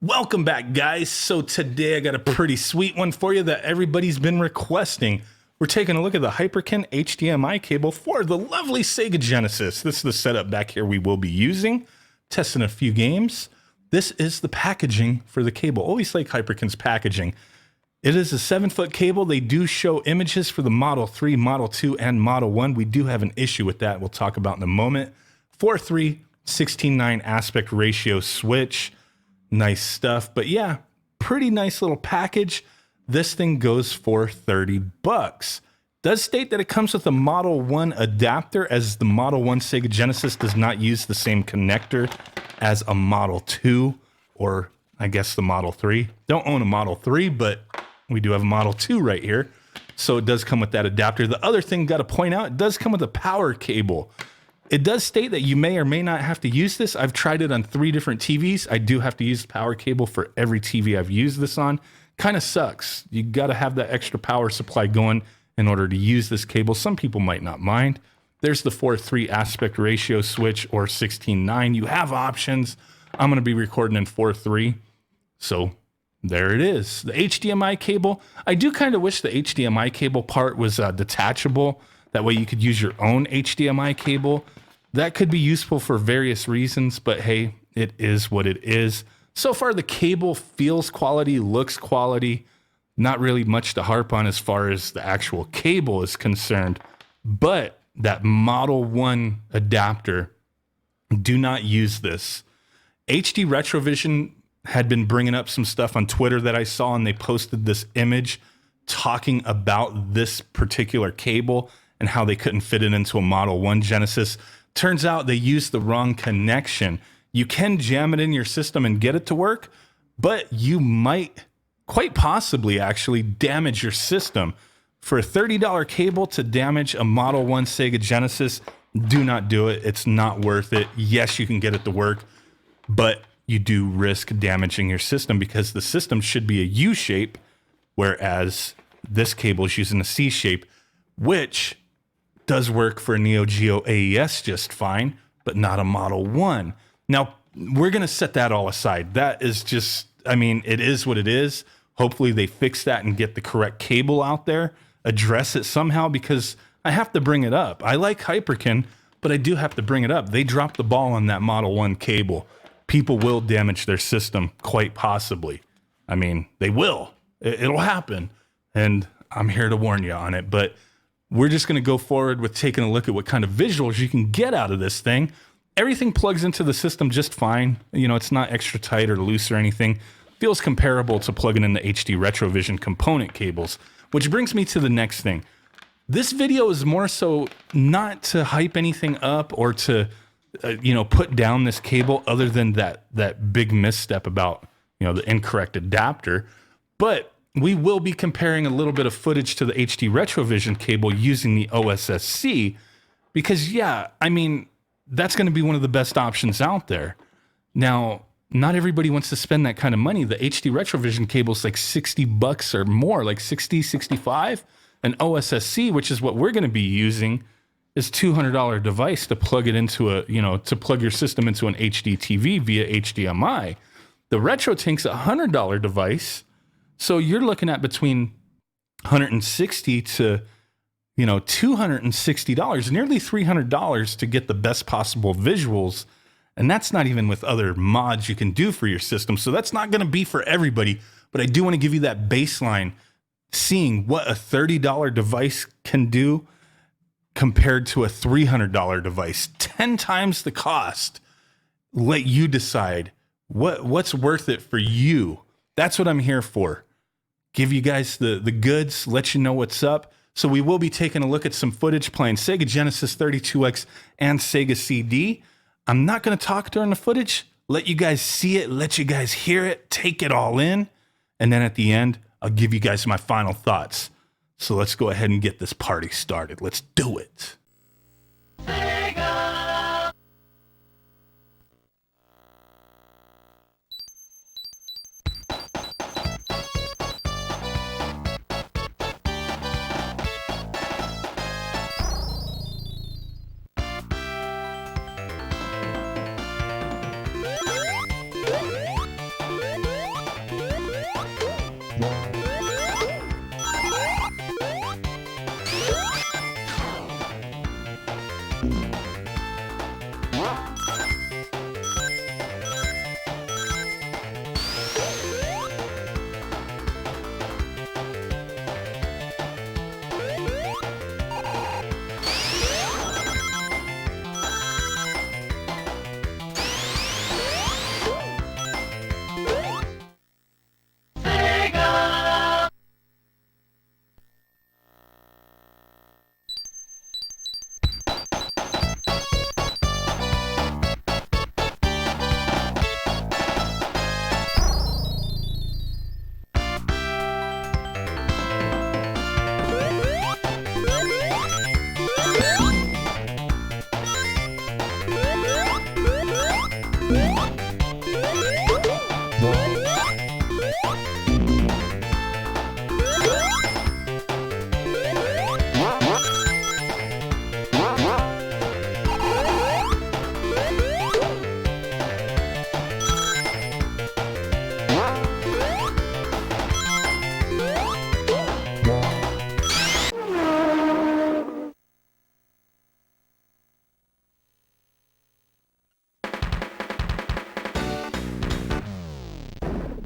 Welcome back, guys. So today I got a pretty sweet one for you that everybody's been requesting. We're taking a look at the Hyperkin HDMI cable for the lovely Sega Genesis. This is the setup back here we will be using, testing a few games. This is the packaging for the cable. Always like Hyperkin's packaging. It is a 7-foot cable. They do show images for the Model 3, Model 2, and Model 1. We do have an issue with that we'll talk about in a moment. 4:3, 16:9 aspect ratio switch. Nice stuff. But yeah, pretty nice little package. This thing goes for $30. Does state that it comes with a Model 1 adapter, as the Model 1 Sega Genesis does not use the same connector as a Model 2, or I guess the Model 3. Don't own a Model 3, but we do have a Model 2 right here. So it does come with that adapter. The other thing got to point out, it does come with a power cable. It does state that you may or may not have to use this. I've tried it on 3 different TVs. I do have to use the power cable for every TV I've used this on. Kind of sucks. You got to have that extra power supply going in order to use this cable. Some people might not mind. There's the 4:3 aspect ratio switch or 16:9. You have options. I'm going to be recording in 4:3. So there it is. The HDMI cable. I do kind of wish the HDMI cable part was detachable. That way you could use your own HDMI cable. That could be useful for various reasons, but hey, it is what it is. So far, the cable feels quality, looks quality. Not really much to harp on as far as the actual cable is concerned. But that Model 1 adapter, do not use this. HD Retrovision had been bringing up some stuff on Twitter that I saw, and they posted this image talking about this particular cable and how they couldn't fit it into a Model 1 Genesis. Turns out they used the wrong connection. You can jam it in your system and get it to work, but you might quite possibly actually damage your system. For a $30 cable to damage a Model 1 Sega Genesis, do not do it. It's not worth it. Yes, you can get it to work, but you do risk damaging your system because the system should be a U shape, whereas this cable is using a C shape, which does work for a Neo Geo AES just fine, but not a Model 1. Now, we're going to set that all aside. That is just, I mean, it is what it is. Hopefully they fix that and get the correct cable out there, address it somehow, because I have to bring it up. I like Hyperkin, but I do have to bring it up. They dropped the ball on that Model 1 cable. People will damage their system, quite possibly. I mean, they will. It'll happen, and I'm here to warn you on it, but we're just going to go forward with taking a look at what kind of visuals you can get out of this thing. Everything plugs into the system just fine. You know, it's not extra tight or loose or anything. Feels comparable to plugging in the HD Retrovision component cables, which brings me to the next thing. This video is more so not to hype anything up or to, put down this cable other than that big misstep about, the incorrect adapter. But we will be comparing a little bit of footage to the HD Retrovision cable using the OSSC because, yeah, I mean, that's going to be one of the best options out there. Now, not everybody wants to spend that kind of money. The HD Retrovision cable is like $60 or more, like 60, 65. An OSSC, which is what we're going to be using, is $200 device to plug it into to plug your system into an HDTV via HDMI. The RetroTink's a $100 device. So you're looking at between $160 to, $260, nearly $300 to get the best possible visuals. And that's not even with other mods you can do for your system. So that's not going to be for everybody. But I do want to give you that baseline, seeing what a $30 device can do compared to a $300 device. 10 times the cost. Let you decide what's worth it for you. That's what I'm here for. Give you guys the goods, let you know what's up. So we will be taking a look at some footage playing Sega Genesis 32X and Sega CD. I'm not going to talk during the footage. Let you guys see it, let you guys hear it, take it all in. And then at the end, I'll give you guys my final thoughts. So let's go ahead and get this party started. Let's do it.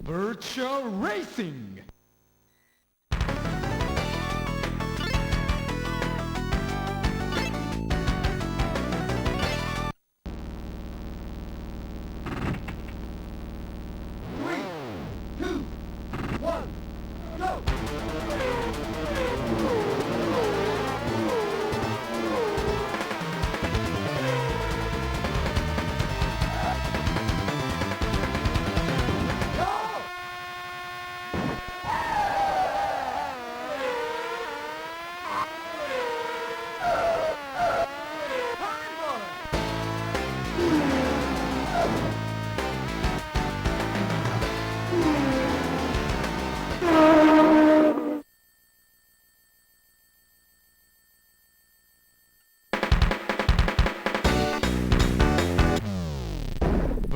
Virtual Racing!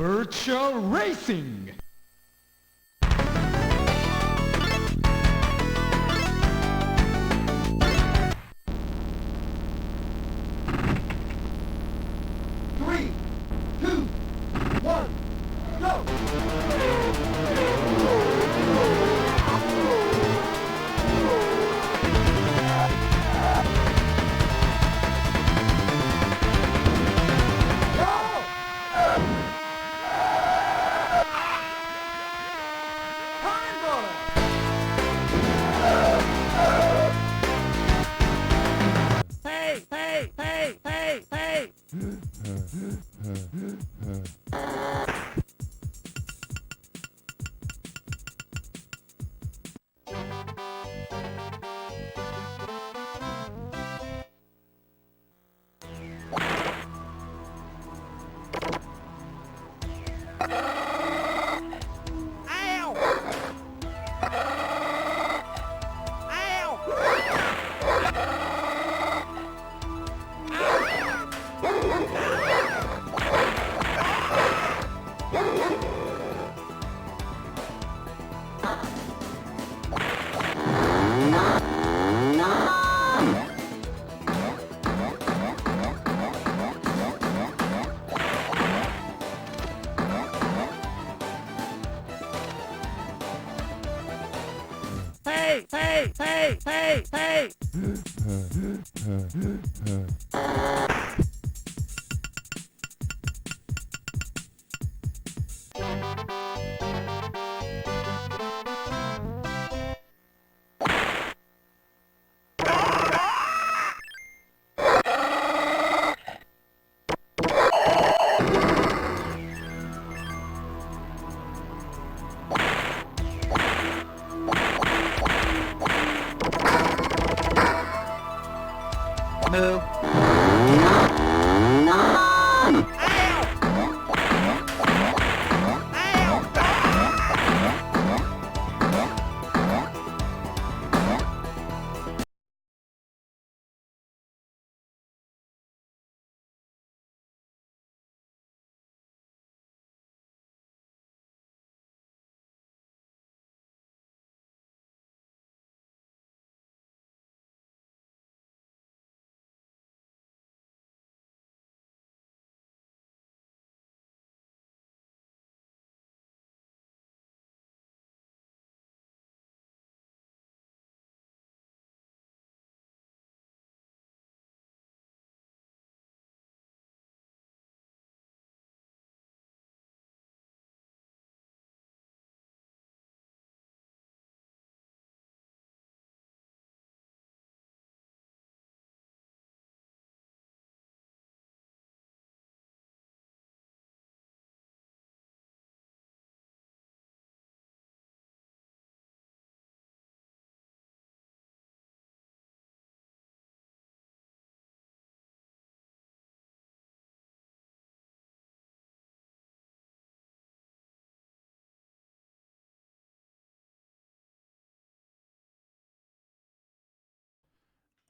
Virtual Racing! Hey! Moo.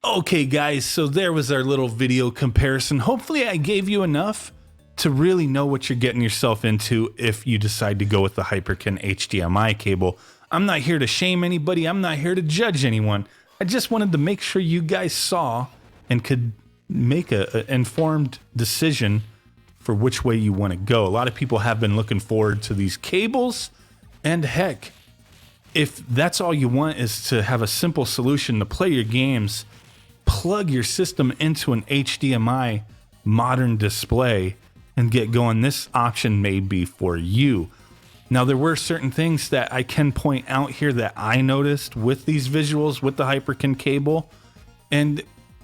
Okay, guys, so there was our little video comparison. Hopefully I gave you enough to really know what you're getting yourself into if you decide to go with the Hyperkin HDMI cable. I'm not here to shame anybody. I'm not here to judge anyone. I just wanted to make sure you guys saw and could make an informed decision for which way you want to go. A lot of people have been looking forward to these cables, And heck, if that's all you want is to have a simple solution to play your games, plug your system into an HDMI modern display and get going. This option may be for you. Now, there were certain things that I can point out here that I noticed with these visuals with the Hyperkin cable. And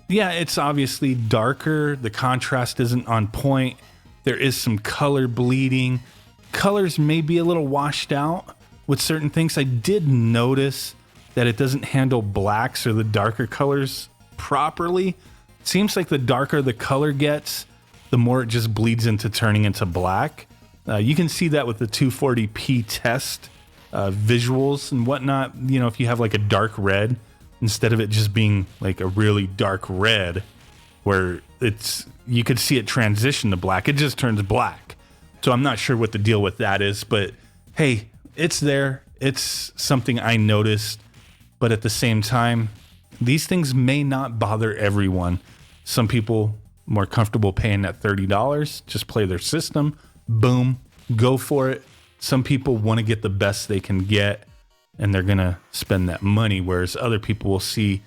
yeah, it's obviously darker. The contrast isn't on point. There is some color bleeding. Colors may be a little washed out with certain things. I did notice that it doesn't handle blacks or the darker colors properly. It seems like the darker the color gets, the more it just bleeds into turning into black. You can see that with the 240p test visuals and whatnot. You know, if you have like a dark red, instead of it just being like a really dark red where you could see it transition to black, it just turns black. So I'm not sure what the deal with that is, but hey, it's there. It's something I noticed, but at the same time, these things may not bother everyone. Some people more comfortable paying that $30, just play their system, boom, go for it. Some people want to get the best they can get, and they're going to spend that money, whereas other people will see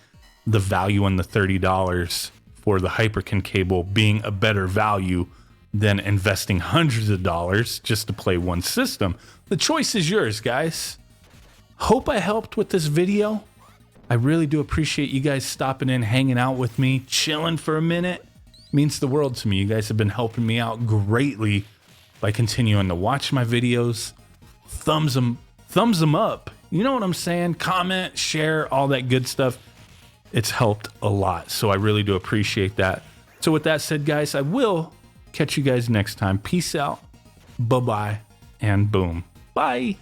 the value in the $30 for the Hyperkin cable being a better value than investing hundreds of dollars just to play one system. The choice is yours, guys. Hope I helped with this video. I really do appreciate you guys stopping in, hanging out with me, chilling for a minute. It means the world to me. You guys have been helping me out greatly by continuing to watch my videos. Thumbs them up. You know what I'm saying? Comment, share, all that good stuff. It's helped a lot, so I really do appreciate that. So with that said, guys, I will catch you guys next time. Peace out. Bye-bye. And boom. Bye.